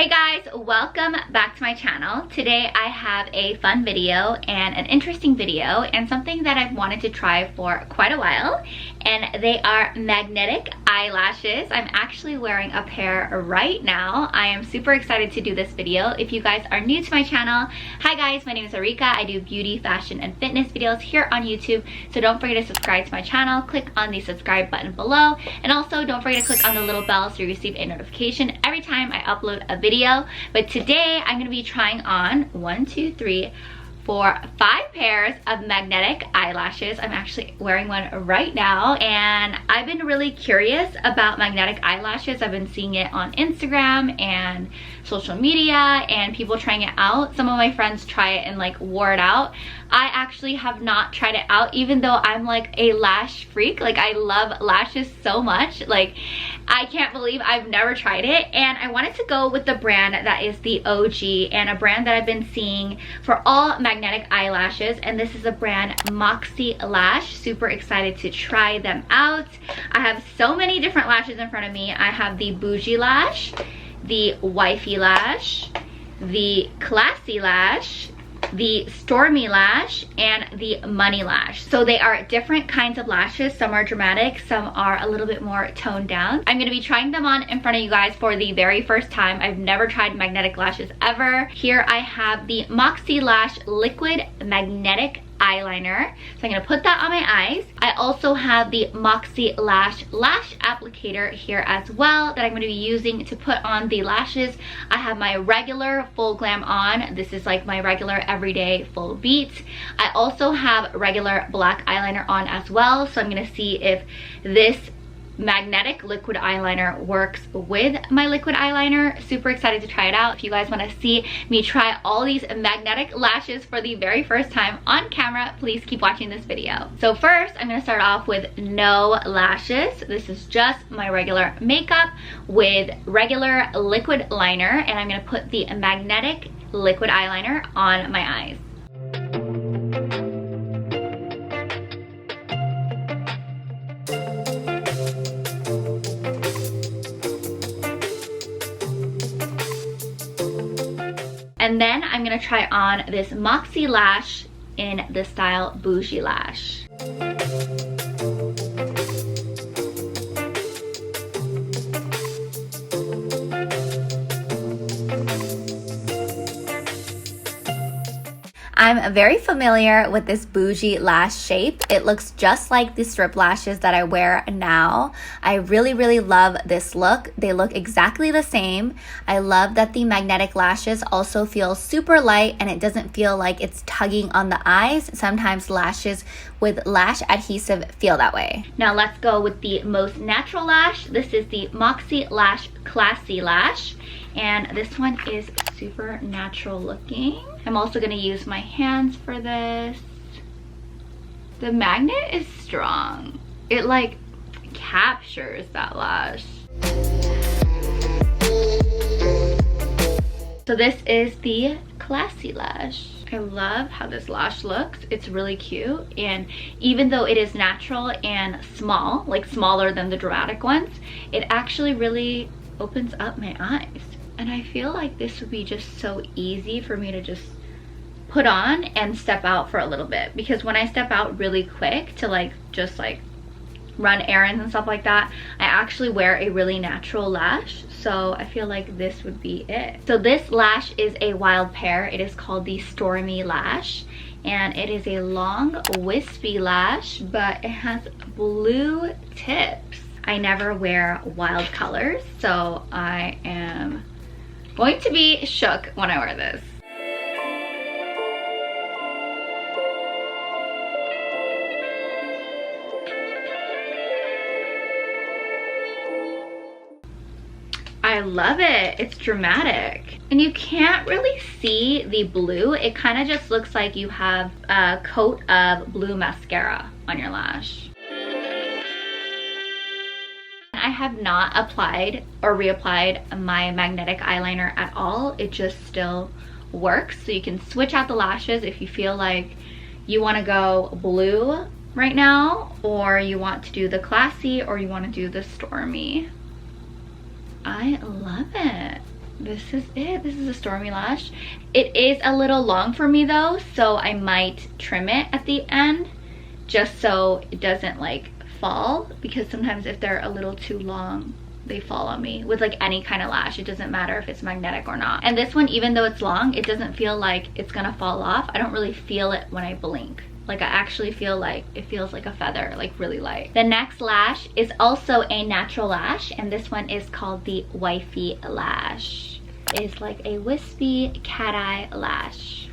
Hey guys, welcome back to my channel. Today I have a fun video and an interesting video and something that I've wanted to try for quite a while, and they are magnetic eyelashes. I'm actually wearing a pair right now. I am super excited to do this video. If you guys are new to my channel, hi guys, my name is Arika. I do beauty, fashion, and fitness videos here on YouTube, so don't forget to subscribe to my channel. Click on the subscribe button below, and also don't forget to click on the little bell so you receive a notification every time I upload a video. But today I'm going to be trying on 5 pairs of magnetic eyelashes. I'm actually wearing one right now, and I've been really curious about magnetic eyelashes. I've been seeing it on Instagram and social media and people trying it out. Some of my friends try it and like wore it out. I actually have not tried it out, even though I'm like a lash freak. Like, I love lashes so much. Like, I can't believe I've never tried it, and I wanted to go with the brand that is the OG and a brand that I've been seeing for all magnetic eyelashes, and this is a brand Moxie Lash. Super excited to try them out. I have so many different lashes in front of me. I have the Bougie Lash, the Wifey Lash, the Classy Lash, the Stormy Lash, and the Money Lash. So they are different kinds of lashes. Some are dramatic, some are a little bit more toned down. I'm going to be trying them on in front of you guys for the very first time. I've never tried magnetic lashes ever. Here I have the Moxie Lash Liquid Magnetic Eyeliner, so I'm going to put that on my eyes. I also have the Moxie Lash Applicator here as well that I'm going to be using to put on the lashes. I have my regular Full Glam on. This is like my regular everyday full beat. I also have regular black eyeliner on as well, so I'm going to see if this magnetic liquid eyeliner works with my liquid eyeliner. Super excited to try it out. If you guys want to see me try all these magnetic lashes for the very first time on camera, please keep watching this video. So first, I'm going to start off with no lashes. This is just my regular makeup with regular liquid liner, and I'm going to put the magnetic liquid eyeliner on my eyes. And then I'm going to try on this Moxie Lash in the style Bougie Lash. I'm very familiar with this Bougie Lash shape. It looks just like the strip lashes that I wear now. I really love this look. They look exactly the same. I love that the magnetic lashes also feel super light and it doesn't feel like it's tugging on the eyes. Sometimes lashes with lash adhesive feel that way. Now let's go with the most natural lash. This is the Moxie Lash Classy Lash, and this one is super natural looking. I'm also going to use my hands for this. The magnet is strong. It like captures that lash. So this is the Classy Lash. I love how this lash looks. It's really cute, and even though it is natural and small, like smaller than the dramatic ones, it actually really opens up my eyes. And I feel like this would be just so easy for me to just put on and step out for a little bit, because when I step out really quick to like just like run errands and stuff like that, I actually wear a really natural lash, so I feel like this would be it. So this lash is a wild pair. It is called the Stormy Lash, and it is a long wispy lash, but it has blue tips. I never wear wild colors, so I am going to be shook when I wear this. I love it. It's dramatic. And you can't really see the blue. It kind of just looks like you have a coat of blue mascara on your lash. I have not applied or reapplied my magnetic eyeliner at all. It just still works. So you can switch out the lashes if you feel like you want to go blue right now, or you want to do the classy, or you want to do the stormy. I love it. this is it. This is a Stormy Lash. It is a little long for me though, so I might trim it at the end just so it doesn't like fall, because sometimes if they're a little too long, they fall on me with like any kind of lash. It doesn't matter if it's magnetic or not. And this one, even though it's long, it doesn't feel like it's gonna fall off. I don't really feel it when I blink. Like I actually feel like it feels like a feather, like really light. The next lash is also a natural lash, and this one is called the Wifey Lash. It's like a wispy cat eye lash.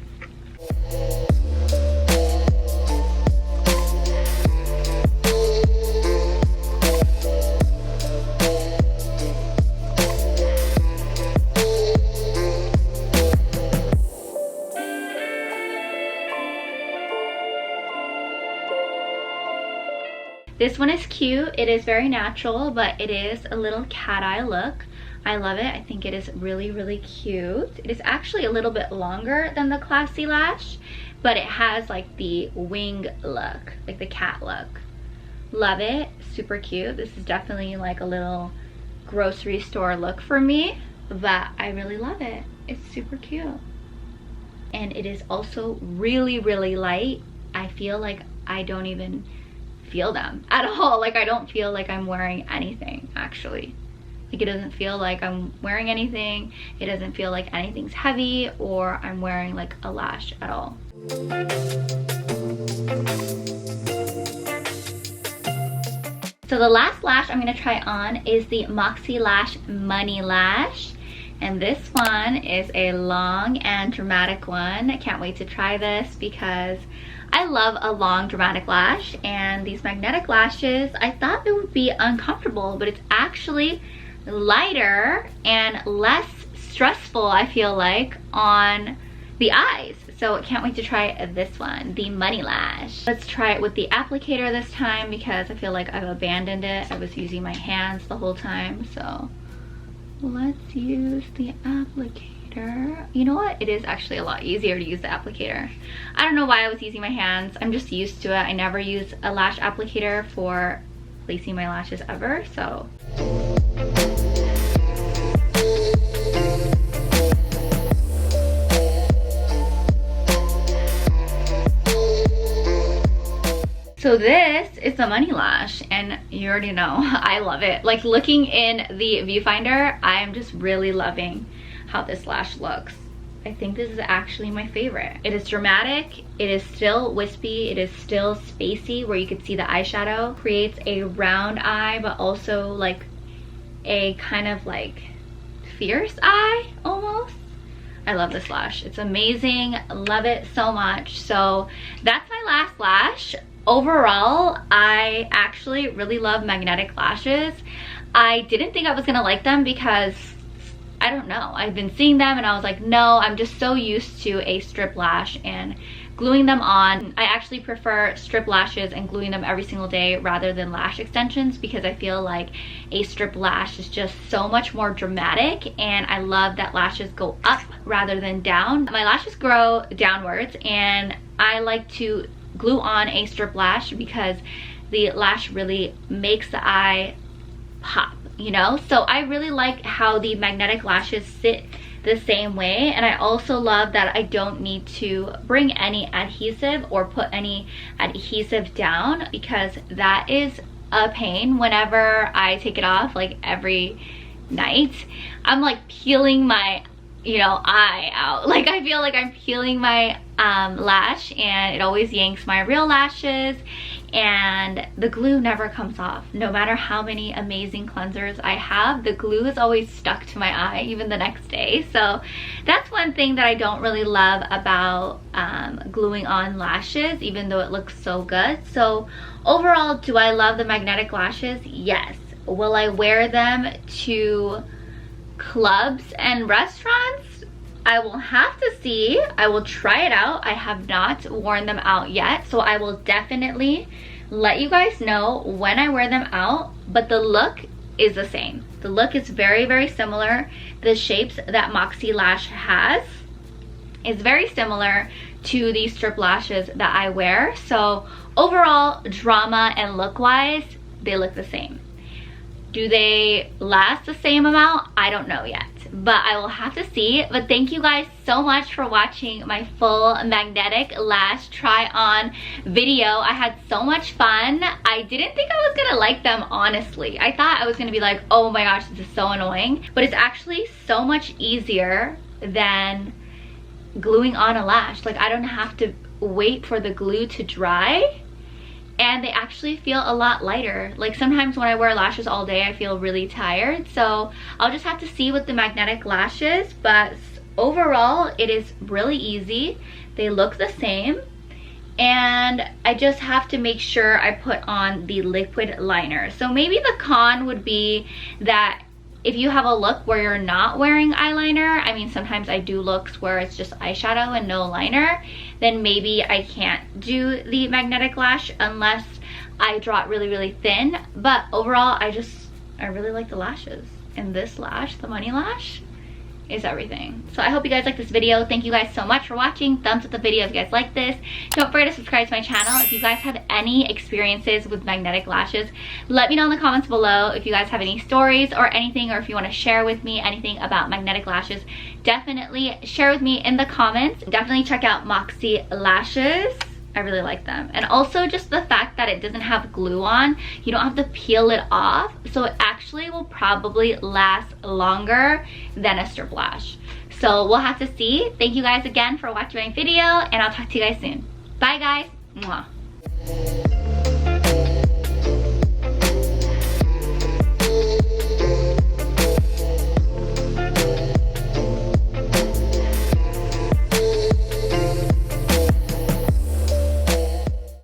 This one is cute. It is very natural, but it is a little cat eye look. I love it. I think it is really, really cute. It is actually a little bit longer than the Classy Lash, but it has like the wing look, like the cat look. Love it. Super cute. This is definitely like a little grocery store look for me, but I really love it. It's super cute. And it is also really, really light. I feel like I don't even feel them at all. Like I don't feel like I'm wearing anything actually. Like it doesn't feel like I'm wearing anything. It doesn't feel like anything's heavy or I'm wearing like a lash at all. So the last lash I'm going to try on is the Moxie Lash Money Lash. And this one is a long and dramatic one. I can't wait to try this because I love a long dramatic lash, and these magnetic lashes, I thought it would be uncomfortable, but it's actually lighter and less stressful, I feel like, on the eyes. So I can't wait to try this one, the Money Lash. Let's try it with the applicator this time because I feel like I've abandoned it. I was using my hands the whole time, so let's use the applicator. You know what? It is actually a lot easier to use the applicator. I don't know why I was using my hands. I'm just used to it. I never use a lash applicator for placing my lashes ever, so. So this is the Money Lash, and you already know I love it. Like looking in the viewfinder, I am just really loving how this lash looks. I think this is actually my favorite. It is dramatic, it is still wispy, it is still spacey where you can see the eyeshadow. Creates a round eye, but also like a kind of like fierce eye almost. I love this lash. It's amazing. Love it so much. So that's my last lash. Overall, I actually really love magnetic lashes. I didn't think I was gonna like them because I don't know, I've been seeing them and I was like, no, I'm just so used to a strip lash and gluing them on. I actually prefer strip lashes and gluing them every single day rather than lash extensions because I feel like a strip lash is just so much more dramatic, and I love that lashes go up rather than down. My lashes grow downwards and I like to glue on a strip lash because the lash really makes the eye pop, you know? So I really like how the magnetic lashes sit the same way, and I also love that I don't need to bring any adhesive or put any adhesive down because that is a pain whenever I take it off like every night. I'm like peeling my eye out. Like I feel like I'm peeling my lash, and it always yanks my real lashes, and the glue never comes off. No matter how many amazing cleansers I have, the glue is always stuck to my eye even the next day. So that's one thing that I don't really love about gluing on lashes, even though it looks so good. So overall, do I love the magnetic lashes? Yes. Will I wear them to clubs and restaurants? I will have to see. I will try it out. I have not worn them out yet, so I will definitely let you guys know when I wear them out, but the look is the same. The look is very, very similar. The shapes that Moxie Lash has is very similar to the strip lashes that I wear. So overall, drama and look-wise, they look the same. Do they last the same amount? I don't know yet, but I will have to see. But thank you guys so much for watching my full magnetic lash try on video. I had so much fun. I didn't think I was gonna like them, honestly. I thought I was gonna be like, oh my gosh, this is so annoying, but it's actually so much easier than gluing on a lash. Like, I don't have to wait for the glue to dry, and they actually feel a lot lighter. Like, sometimes when I wear lashes all day, I feel really tired, so I'll just have to see with the magnetic lashes. But overall, it is really easy. They look the same, and I just have to make sure I put on the liquid liner. So maybe the con would be that if you have a look where you're not wearing eyeliner, I mean, sometimes I do looks where it's just eyeshadow and no liner, then maybe I can't do the magnetic lash unless I draw it really, really thin. But overall, I really like the lashes. And this lash, the Money Lash, is everything. So I hope you guys like this video. Thank you guys so much for watching. Thumbs up the video if you guys like this. Don't forget to subscribe to my channel. If you guys have any experiences with magnetic lashes, let me know in the comments below. If you guys have any stories or anything, or if you want to share with me anything about magnetic lashes, definitely share with me in the comments. Definitely check out Moxie Lashes. I really like them. And also just the fact that it doesn't have glue on, you don't have to peel it off, so it actually will probably last longer than a strip lash. So we'll have to see. Thank you guys again for watching my video, and I'll talk to you guys soon. Bye guys. Mwah.